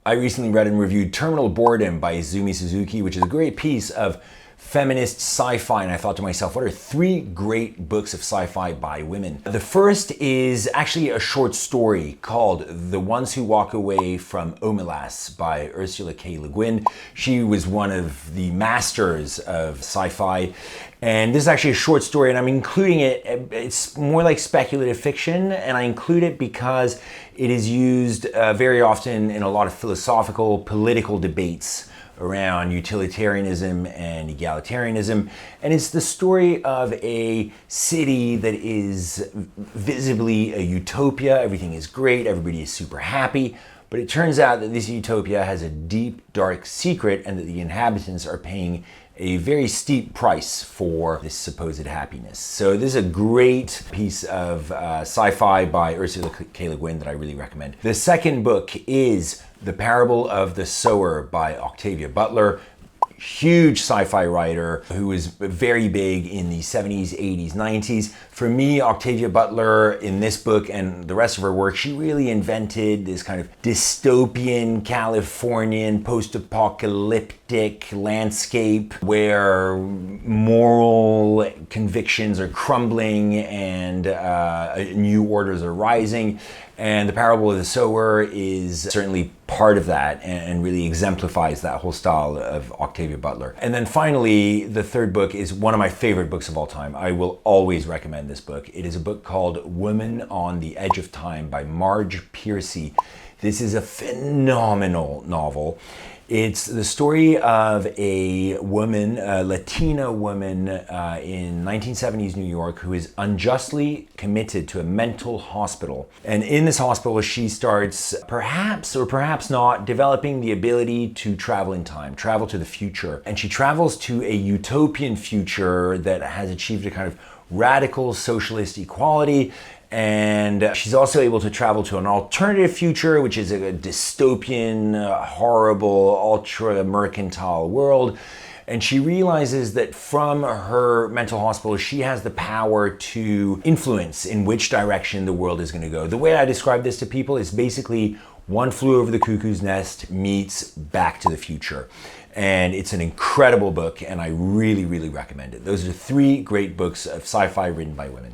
I recently read and reviewed Terminal Boredom by Izumi Suzuki, which is a great piece of feminist sci-fi, and I thought to myself, what are three great books of sci-fi by women? The first is actually a short story called The Ones Who Walk Away from Omelas by Ursula K. Le Guin. She was one of the masters of sci-fi, and this is actually a short story, and I'm including it, it's more like speculative fiction, and I include it because it is used very often in a lot of philosophical, political debates around utilitarianism and egalitarianism. And it's the story of a city that is visibly a utopia. Everything is great, everybody is super happy, but it turns out that this utopia has a deep, dark secret and that the inhabitants are paying a very steep price for this supposed happiness. So this is a great piece of sci-fi by Ursula K. Le Guin that I really recommend. The second book is The Parable of the Sower by Octavia Butler. Huge sci-fi writer who was very big in the 70s, 80s, 90s. For me, Octavia Butler in this book and the rest of her work, she really invented this kind of dystopian, Californian, post-apocalyptic landscape where moral convictions are crumbling and new orders are rising. And The Parable of the Sower is certainly part of that and really exemplifies that whole style of Octavia Butler. And then finally, the third book is one of my favorite books of all time. I will always recommend this book. It is a book called Woman on the Edge of Time by Marge Piercy. This is a phenomenal novel. It's the story of a woman, a Latina woman in 1970s New York who is unjustly committed to a mental hospital. And in this hospital, she starts, perhaps or perhaps not, developing the ability to travel in time, travel to the future. And she travels to a utopian future that has achieved a kind of radical socialist equality. And she's also able to travel to an alternative future, which is a dystopian, horrible, ultra-mercantile world. And she realizes that from her mental hospital, she has the power to influence in which direction the world is going to go. The way I describe this to people is basically One Flew Over the Cuckoo's Nest meets Back to the Future. And it's an incredible book, and I really, really recommend it. Those are three great books of sci-fi written by women.